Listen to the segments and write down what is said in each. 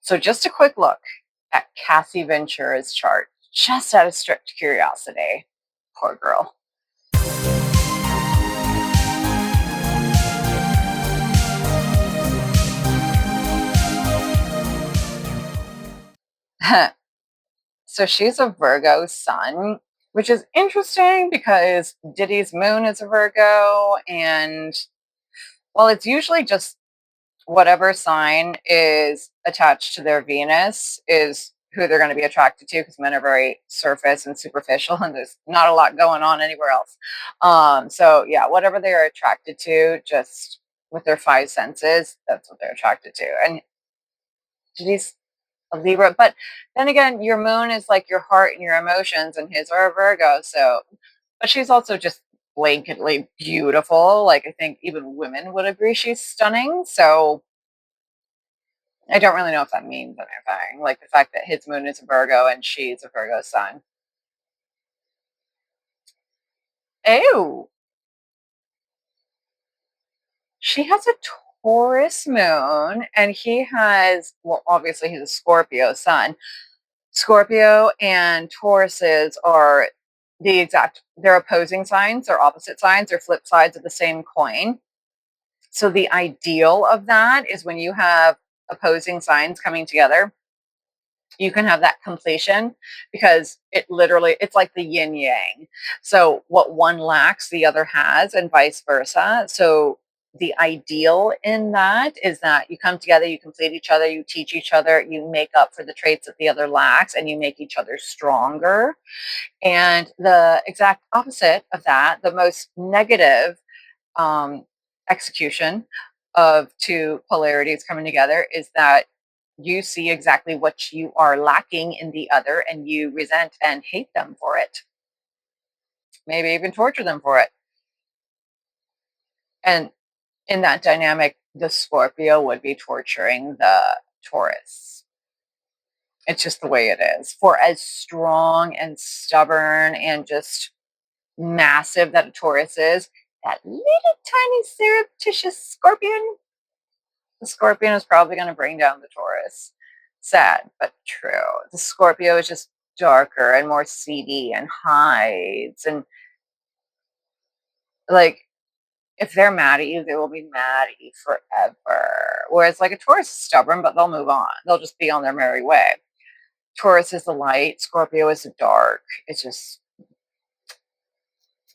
So just a quick look at Cassie Ventura's chart, just out of strict curiosity. Poor girl. So she's a Virgo sun, which is interesting because Diddy's moon is a Virgo. And while it's usually just whatever sign is attached to their Venus is who they're going to be attracted to, because men are very surface and superficial and there's not a lot going on anywhere else. So yeah, whatever they are attracted to, just with their five senses, that's what they're attracted to. And he's a Libra, but then again, your moon is like your heart and your emotions, and his are a Virgo. So, but she's also just blanketly beautiful. Like, I think even women would agree she's stunning. So I don't really know if that means anything. Like the fact that his moon is a Virgo and she's a Virgo sun. Ew. She has a Taurus moon and he has, well, obviously he's a Scorpio sun. Scorpio and Tauruses are they're opposing signs, they're opposite signs, they're flip sides of the same coin. So the ideal of that is when you have opposing signs coming together, you can have that completion, because it's like the yin yang. So what one lacks the other has, and vice versa. So the ideal in that is that you come together, you complete each other, you teach each other, you make up for the traits that the other lacks, and you make each other stronger. And the exact opposite of that, the most negative um, execution of two polarities coming together, is that you see exactly what you are lacking in the other and you resent and hate them for it. Maybe even torture them for it. And in that dynamic, the Scorpio would be torturing the Taurus. It's just the way it is. For as strong and stubborn and just massive that a Taurus is, that little tiny surreptitious Scorpion, the Scorpion is probably going to bring down the Taurus. Sad, but true. The Scorpio is just darker and more seedy and hides. And like, if they're mad at you, they will be mad at you forever. Whereas like a Taurus is stubborn, but they'll move on. They'll just be on their merry way. Taurus is the light, Scorpio is the dark. It's just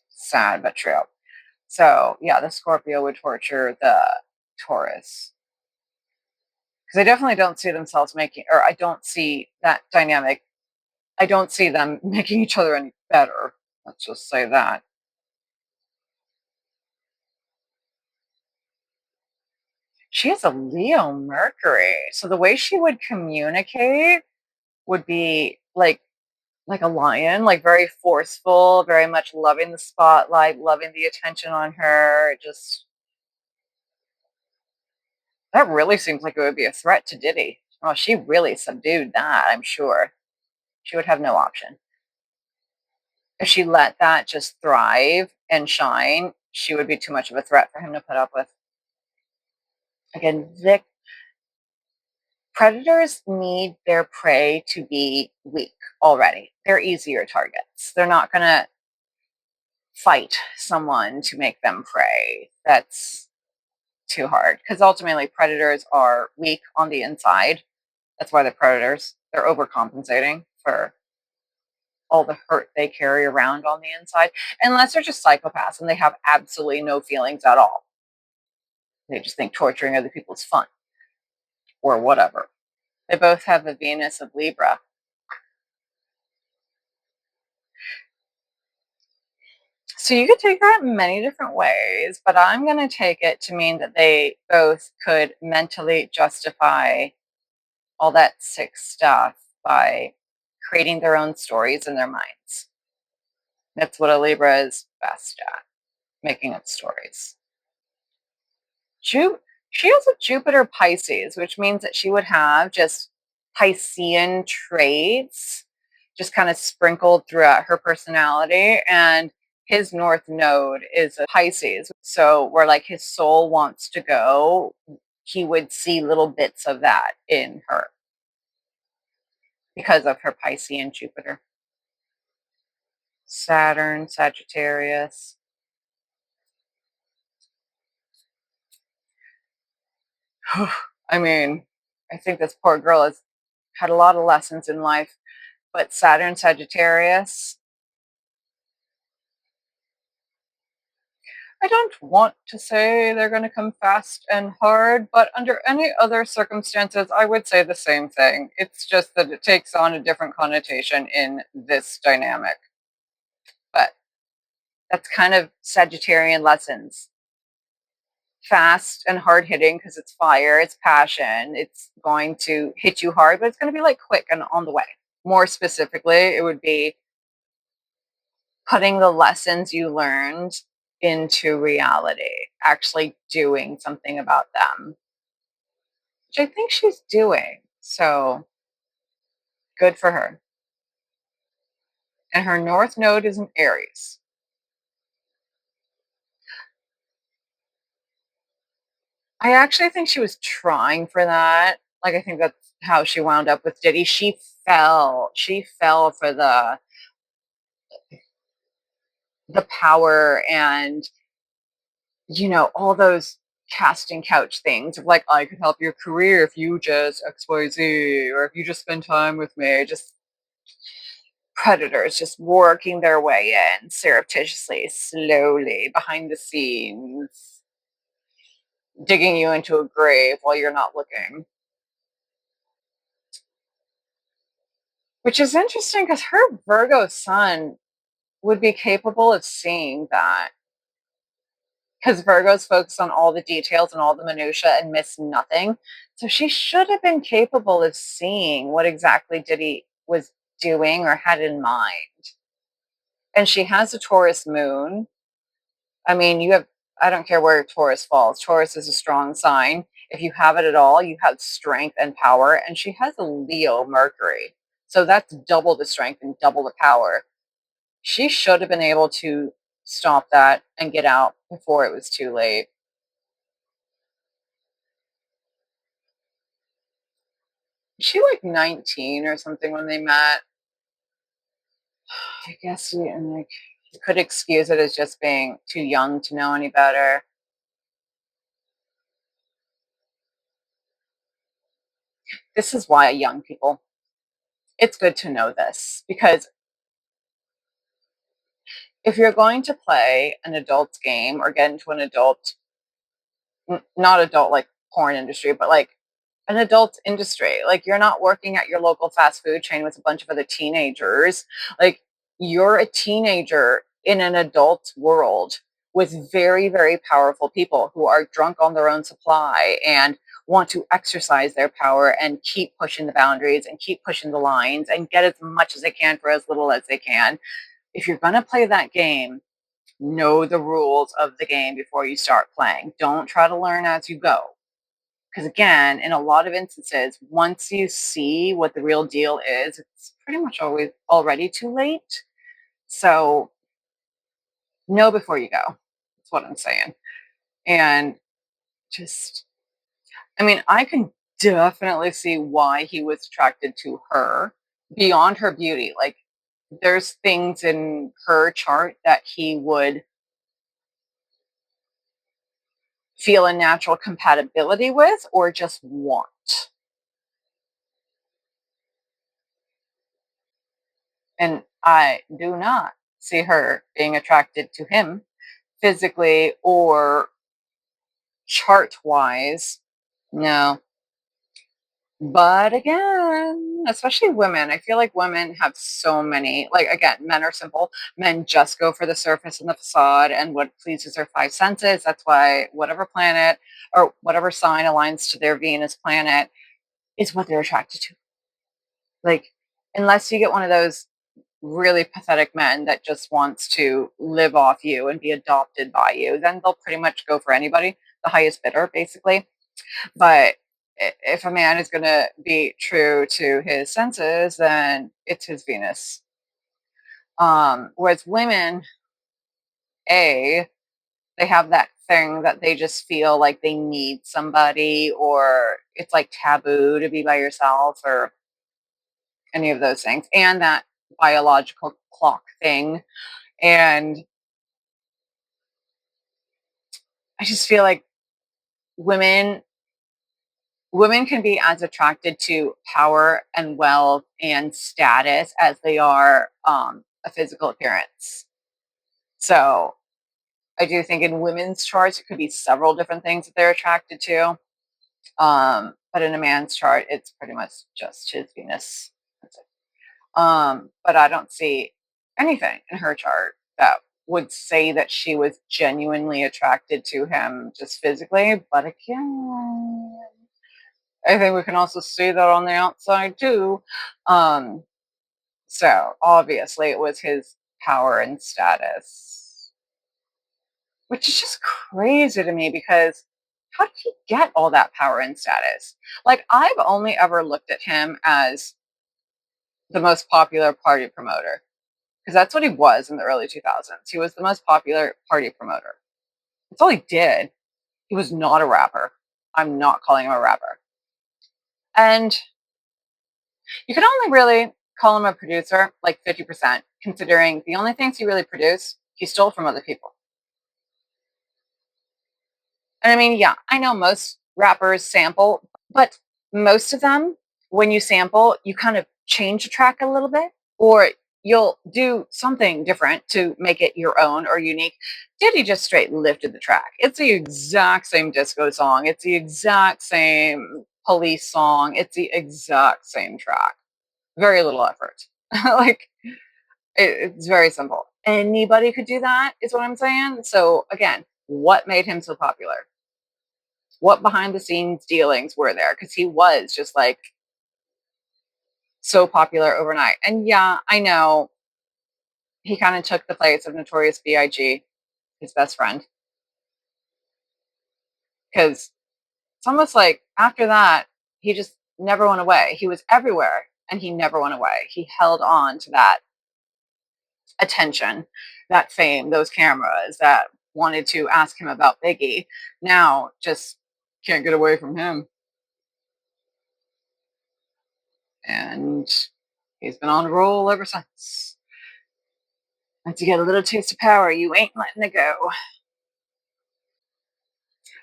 sad, but true. So yeah, the Scorpio would torture the Taurus, because I definitely don't see themselves making, or I don't see that dynamic. I don't see them making each other any better. Let's just say that. She has a Leo Mercury. So the way she would communicate would be like a lion, like very forceful, very much loving the spotlight, loving the attention on her. Just that really seems like it would be a threat to Diddy. Oh, she really subdued that, I'm sure. She would have no option. If she let that just thrive and shine, she would be too much of a threat for him to put up with. Again, predators need their prey to be weak already. They're easier targets. They're not going to fight someone to make them prey. That's too hard, because ultimately predators are weak on the inside. That's why they're predators. They're overcompensating for all the hurt they carry around on the inside, unless they're just psychopaths and they have absolutely no feelings at all. They just think torturing other people is fun or whatever. They both have the Venus of Libra. So you could take that in many different ways, but I'm going to take it to mean that they both could mentally justify all that sick stuff by creating their own stories in their minds. That's what a Libra is best at, making up stories. She has a Jupiter Pisces, which means that she would have just Piscean traits just kind of sprinkled throughout her personality. And his North Node is a Pisces. So where like his soul wants to go, he would see little bits of that in her. because of her Piscean Jupiter. Saturn, Sagittarius. I mean, I think this poor girl has had a lot of lessons in life, but Saturn, Sagittarius, I don't want to say they're going to come fast and hard, but under any other circumstances, I would say the same thing. It's just that it takes on a different connotation in this dynamic. But that's kind of Sagittarian lessons. Fast and hard hitting because it's fire, it's passion, it's going to hit you hard, but it's going to be like quick and on the way. More specifically, it would be putting the lessons you learned into reality, actually doing something about them, which I think she's doing. So good for her. And her North Node is in Aries. I actually think she was trying for that. Like, I think that's how she wound up with Diddy. She fell. She fell for the power and all those casting couch things of like, I could help your career if you just XYZ, or if you just spend time with me. Just predators just working their way in surreptitiously, slowly, behind the scenes, digging you into a grave while you're not looking. Which is interesting because her Virgo sun would be capable of seeing that. Because Virgos focus on all the details and all the minutia and miss nothing. So she should have been capable of seeing what exactly Diddy was doing or had in mind. And she has a Taurus moon. I mean, I don't care where Taurus falls. Taurus is a strong sign. If you have it at all, you have strength and power. And she has a Leo Mercury. So that's double the strength and double the power. She should have been able to stop that and get out before it was too late. Was she like 19 or something when they met? I guess you could excuse it as just being too young to know any better. This is why young people, it's good to know this, because if you're going to play an adult game or get into an adult, not adult like porn industry, but like an adult industry, like you're not working at your local fast food chain with a bunch of other teenagers. Like, you're a teenager in an adult world with very, very powerful people who are drunk on their own supply and want to exercise their power and keep pushing the boundaries and keep pushing the lines and get as much as they can for as little as they can. If you're going to play that game, know the rules of the game before you start playing. Don't try to learn as you go. Because again, in a lot of instances, once you see what the real deal is, it's pretty much always already too late. So know before you go. That's what I'm saying. And just, I mean, I can definitely see why he was attracted to her beyond her beauty. Like, there's things in her chart that he would feel a natural compatibility with or just want. And I do not see her being attracted to him physically or chart wise. No. But again, especially women, I feel like women have so many, like, again, men are simple. Men just go for the surface and the facade and what pleases their five senses. That's why whatever planet or whatever sign aligns to their Venus planet is what they're attracted to. Like, unless you get one of those really pathetic men that just wants to live off you and be adopted by you, then they'll pretty much go for anybody, the highest bidder, basically. But if a man is going to be true to his senses, then it's his Venus. Whereas women, A, they have that thing that they just feel like they need somebody, or it's like taboo to be by yourself, or any of those things, and that biological clock thing. And I just feel like women women can be as attracted to power and wealth and status as they are a physical appearance. So I do think in women's charts, it could be several different things that they're attracted to. But in a man's chart, it's pretty much just his Venus. That's it. But I don't see anything in her chart that would say that she was genuinely attracted to him just physically. But again, I think we can also see that on the outside too. Um, so obviously it was his power and status, which is just crazy to me because how did he get all that power and status? Like, I've only ever looked at him as the most popular party promoter because that's what he was in the early 2000s. He was the most popular party promoter. That's all he did. He was not a rapper. I'm not calling him a rapper. And you can only really call him a producer like 50%, considering the only things he really produced, he stole from other people. And I mean, yeah, I know most rappers sample, but most of them, when you sample, you kind of change the track a little bit, or you'll do something different to make it your own or unique. Diddy just straight lifted the track. It's the exact same disco song. It's the exact same police song. It's the exact same track. Very little effort. Like, it's very simple. Anybody could do that, is what I'm saying. So again, what made him so popular? What behind the scenes dealings were there? Because he was just like so popular overnight. And yeah, I know he kind of took the place of Notorious B.I.G., his best friend, because it's almost like after that, he just never went away. He was everywhere and he never went away. He held on to that attention, that fame, those cameras that wanted to ask him about Biggie. Now just can't get away from him. And he's been on a roll ever since. Once you get a little taste of power, you ain't letting it go.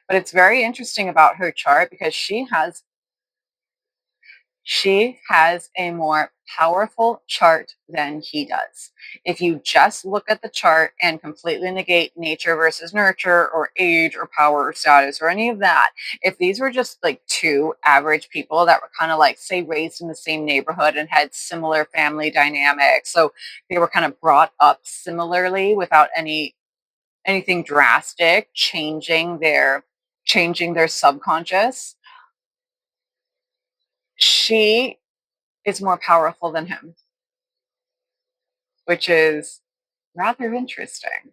But it's very interesting about her chart because she has a more powerful chart than he does. If you just look at the chart and completely negate nature versus nurture or age or power or status or any of that, if these were just like two average people that were kind of like, say, raised in the same neighborhood and had similar family dynamics, so they were kind of brought up similarly without anything drastic changing their subconscious, she is more powerful than him, which is rather interesting.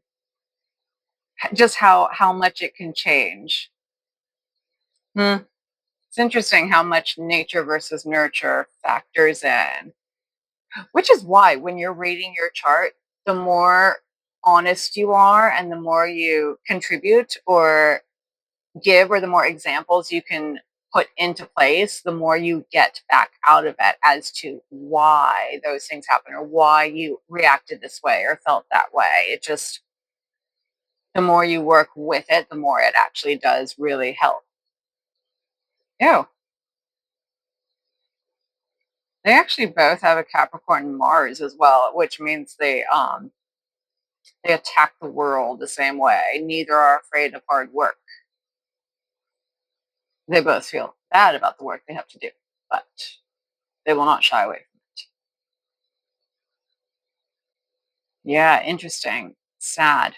Just how much it can change. Hmm. It's interesting how much nature versus nurture factors in, which is why when you're reading your chart, the more honest you are and the more you contribute or give or the more examples you can put into place, the more you get back out of it as to why those things happen or why you reacted this way or felt that way. It just, the more you work with it, the more it actually does really help. Ew. They actually both have a Capricorn Mars as well, which means they attack the world the same way. Neither are afraid of hard work. They both feel bad about the work they have to do, but they will not shy away. Yeah, interesting. Sad.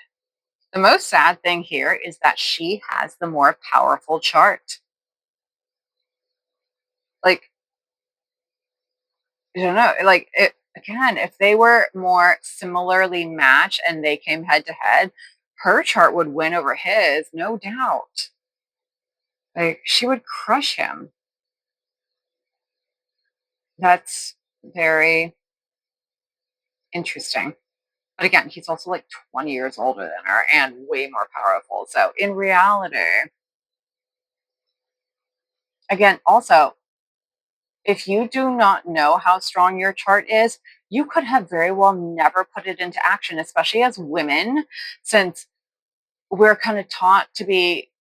The most sad thing here is that she has the more powerful chart. Like, I don't know, like it again, if they were more similarly matched and they came head to head, her chart would win over his, no doubt. Like, she would crush him. That's very interesting. But again, he's also like 20 years older than her and way more powerful. So in reality, again, also If you do not know how strong your chart is, you could have very well never put it into action, especially as women, since we're kind of taught to be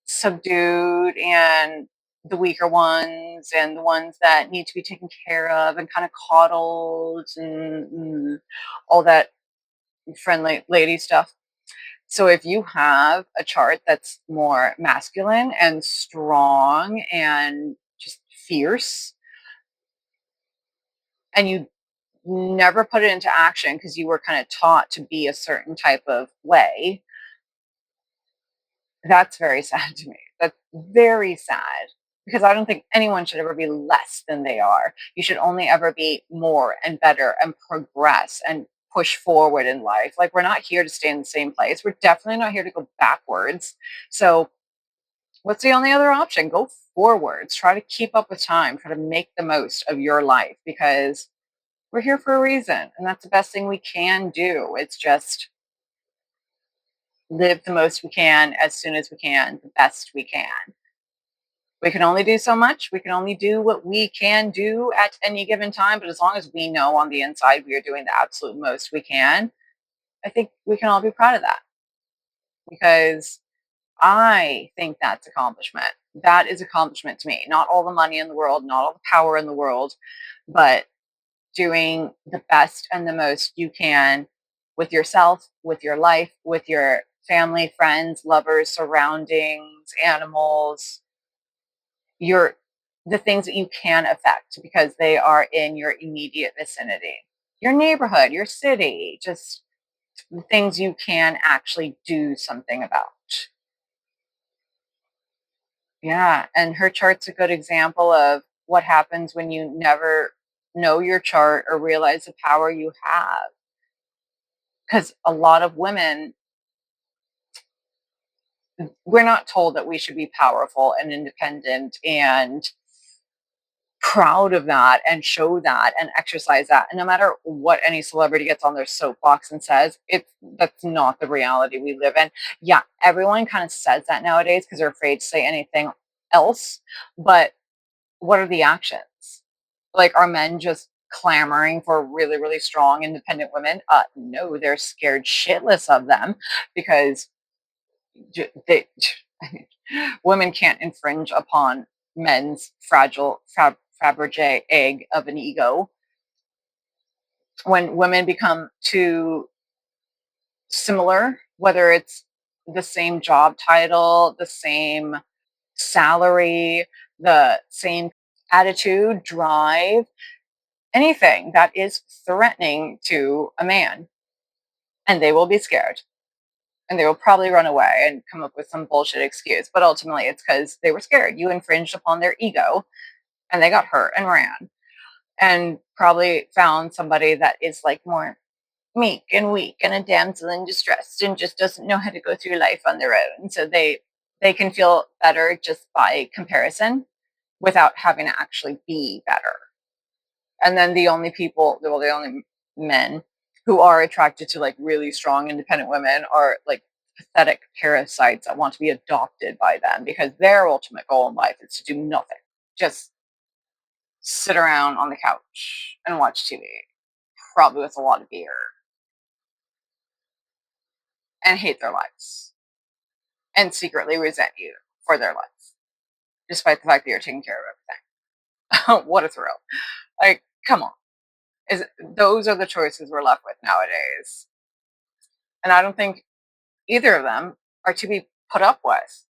subdued and the weaker ones and the ones that need to be taken care of and kind of coddled and all that friendly lady stuff. So if you have a chart that's more masculine and strong and just fierce, and you never put it into action because you were kind of taught to be a certain type of way, that's very sad to me. That's very sad because I don't think anyone should ever be less than they are. You should only ever be more and better and progress and push forward in life. Like, we're not here to stay in the same place. We're definitely not here to go backwards. So, what's the only other option? Go forwards. Try to keep up with time. Try to make the most of your life because we're here for a reason. And that's the best thing we can do. It's just live the most we can as soon as we can, the best we can. We can only do so much. We can only do what we can do at any given time. But as long as we know on the inside we are doing the absolute most we can, I think we can all be proud of that because I think that's accomplishment. That is accomplishment to me. Not all the money in the world, not all the power in the world, but doing the best and the most you can with yourself, with your life, with your family, friends, lovers, surroundings, animals, your the things that you can affect because they are in your immediate vicinity. Your neighborhood, your city, just the things you can actually do something about. Yeah, and her chart's a good example of what happens when you never know your chart or realize the power you have. Because a lot of women, we're not told that we should be powerful and independent and proud of that and show that and exercise that. And no matter what any celebrity gets on their soapbox and says, that's not the reality we live in. Yeah, everyone kind of says that nowadays because they're afraid to say anything else. But what are the actions? Like, are men just clamoring for really, really strong, independent women? No, they're scared shitless of them because they, women can't infringe upon men's fragile Fabergé egg of an ego. When women become too similar, whether it's the same job title, the same salary, the same attitude, drive, anything that is threatening to a man, and they will be scared and they will probably run away and come up with some bullshit excuse. But ultimately, it's because they were scared. You infringed upon their ego and they got hurt and ran and probably found somebody that is like more meek and weak and a damsel in distress and just doesn't know how to go through life on their own. So they can feel better just by comparison without having to actually be better. And then the only people, well, the only men who are attracted to like really strong independent women are like pathetic parasites that want to be adopted by them because their ultimate goal in life is to do nothing, just sit around on the couch and watch TV, probably with a lot of beer, and hate their lives and secretly resent you for their lives, despite the fact that you're taking care of everything. What a thrill. Like, come on. Is Those are the choices we're left with nowadays. And I don't think either of them are to be put up with.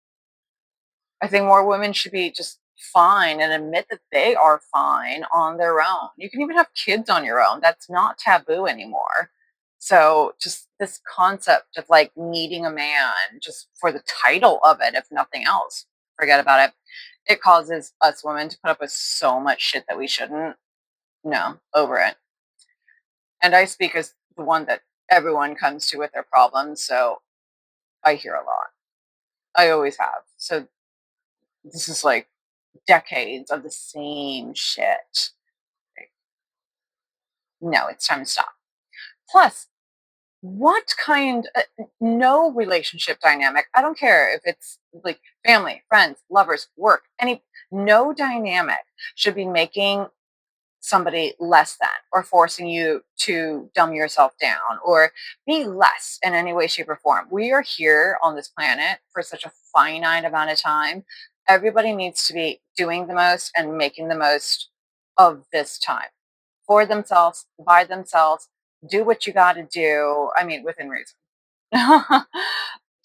I think more women should be just fine and admit that they are fine on their own. You can even have kids on your own. That's not taboo anymore. So just this concept of like needing a man just for the title of it, if nothing else, forget about it. It causes us women to put up with so much shit that we shouldn't. No, over it. And I speak as the one that everyone comes to with their problems. So I hear a lot. I always have. So this is like decades of the same shit. Like, no, it's time to stop. Plus, what kind no relationship dynamic, I don't care if it's like family, friends, lovers, work, any No dynamic should be making somebody less than or forcing you to dumb yourself down or be less in any way, shape, or form. We are here on this planet for such a finite amount of time. Everybody needs to be doing the most and making the most of this time for themselves, by themselves. Do what you got to do. I mean, within reason.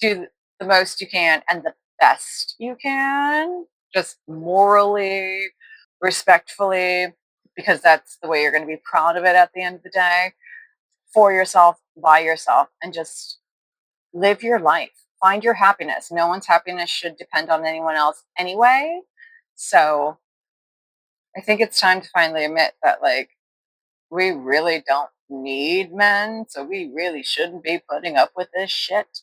Do the most you can and the best you can, just morally, respectfully, because that's the way you're going to be proud of it at the end of the day, for yourself, by yourself, and just live your life. Find your happiness. No one's happiness should depend on anyone else anyway. So I think it's time to finally admit that, like, we really don't need men. So we really shouldn't be putting up with this shit.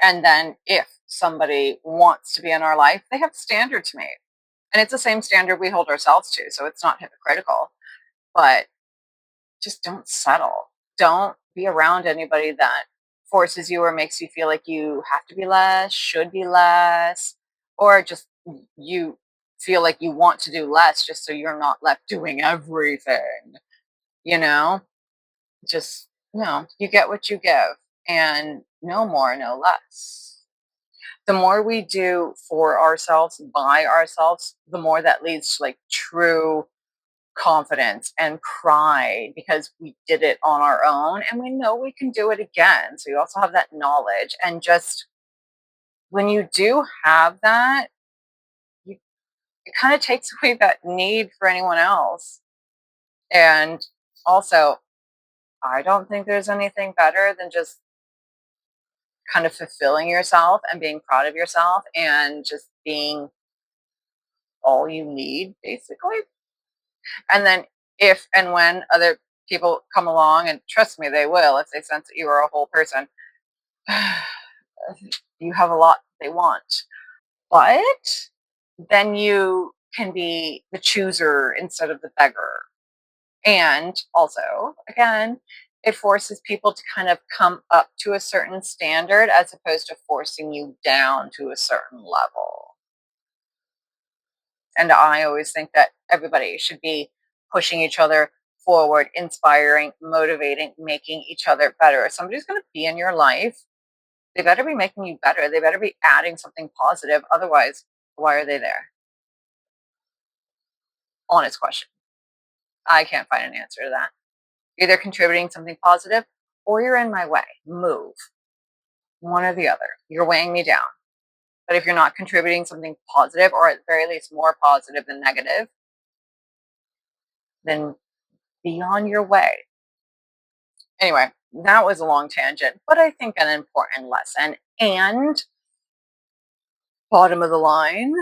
And then if somebody wants to be in our life, they have a standard to meet. And it's the same standard we hold ourselves to. So it's not hypocritical, but just don't settle. Don't be around anybody that forces you or makes you feel like you have to be less, should be less, or just you feel like you want to do less just so you're not left doing everything, you know? Just, no, you get what you give and no more, no less. The more we do for ourselves, by ourselves, the more that leads to like true confidence and pride because we did it on our own and we know we can do it again. So you also have that knowledge. And just when you do have that, you, it kind of takes away that need for anyone else. And also, I don't think there's anything better than just kind of fulfilling yourself and being proud of yourself and just being all you need, basically. And then if and when other people come along, and trust me, they will, if they sense that you are a whole person, you have a lot they want. But then you can be the chooser instead of the beggar. And also, again, it forces people to kind of come up to a certain standard as opposed to forcing you down to a certain level. And I always think that everybody should be pushing each other forward, inspiring, motivating, making each other better. If somebody's going to be in your life, they better be making you better. They better be adding something positive. Otherwise, why are they there? Honest question. I can't find an answer to that. Either contributing something positive or you're in my way. Move. One or the other. You're weighing me down. But if you're not contributing something positive, or at the very least more positive than negative, then be on your way. Anyway, that was a long tangent, but I think an important lesson. And bottom of the line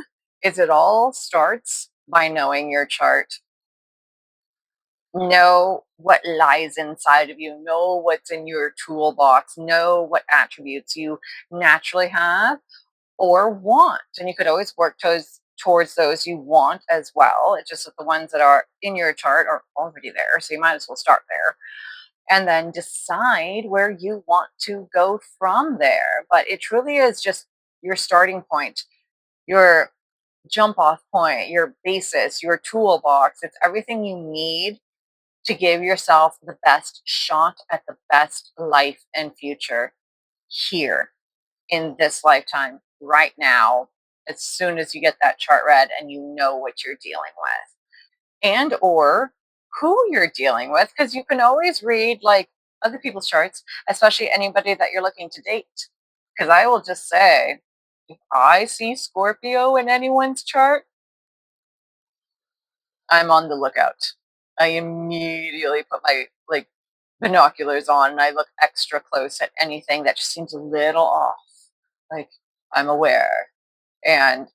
is it all starts by knowing your chart. Know what lies inside of you, know what's in your toolbox, know what attributes you naturally have or want. And you could always work towards those you want as well. It's just that the ones that are in your chart are already there. So you might as well start there and then decide where you want to go from there. But it truly is just your starting point, your jump off point, your basis, your toolbox. It's everything you need to give yourself the best shot at the best life and future here in this lifetime, right now, as soon as you get that chart read and you know what you're dealing with and or who you're dealing with, because you can always read like other people's charts, especially anybody that you're looking to date. Because I will just say, if I see Scorpio in anyone's chart, I'm on the lookout. I immediately put my like binoculars on and I look extra close at anything that just seems a little off. Like, I'm aware. And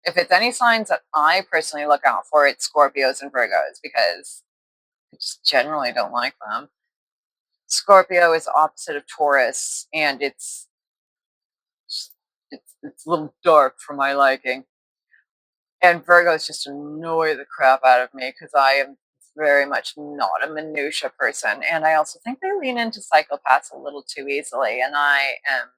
if it's any signs that I personally look out for, it's Scorpios and Virgos because I just generally don't like them. Scorpio is the opposite of Taurus, and it's a little dark for my liking. And Virgos just annoy the crap out of me because I am very much not a minutia person, and I also think they lean into psychopaths a little too easily. And I am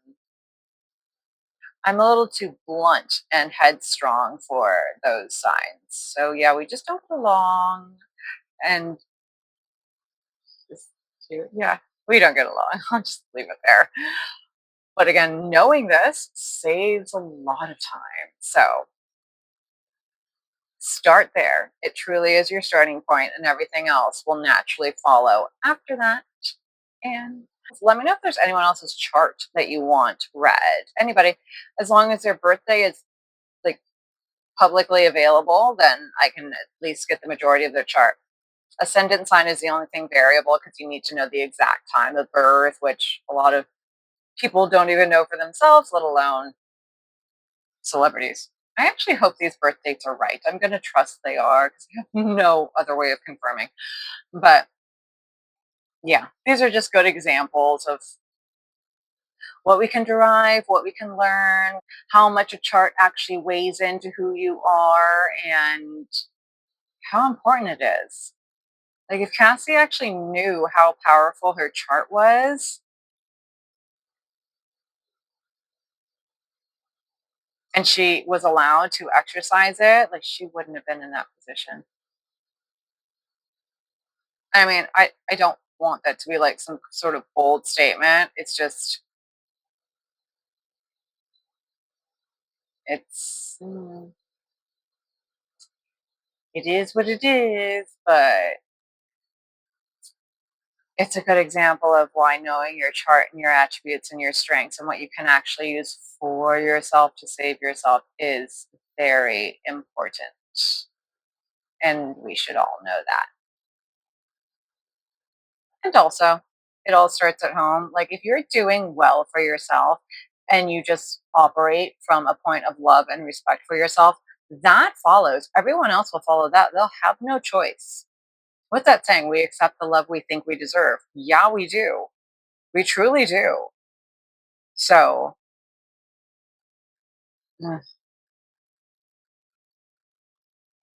I'm a little too blunt and headstrong for those signs. So yeah, we just don't get along. And just, yeah, we don't get along. I'll just leave it there. But again, knowing this saves a lot of time. So start there. It truly is your starting point, and everything else will naturally follow after that. And let me know if there's anyone else's chart that you want read. Anybody, as long as their birthday is like publicly available, then I can at least get the majority of their chart. Ascendant sign is the only thing variable because you need to know the exact time of birth, which a lot of people don't even know for themselves, let alone celebrities. I actually hope these birth dates are right. I'm going to trust they are because I have no other way of confirming. But yeah, these are just good examples of what we can derive, what we can learn, how much a chart actually weighs into who you are, and how important it is. Like, if Cassie actually knew how powerful her chart was and she was allowed to exercise it, like, she wouldn't have been in that position. I mean, I don't want that to be like some sort of bold statement. It's just, it's, it is what it is, but it's a good example of why knowing your chart and your attributes and your strengths and what you can actually use for yourself to save yourself is very important. And we should all know that. And also, it all starts at home. Like, if you're doing well for yourself and you just operate from a point of love and respect for yourself, that follows. Everyone else will follow that. They'll have no choice. What's that saying? We accept the love we think we deserve. Yeah, we do. We truly do. So,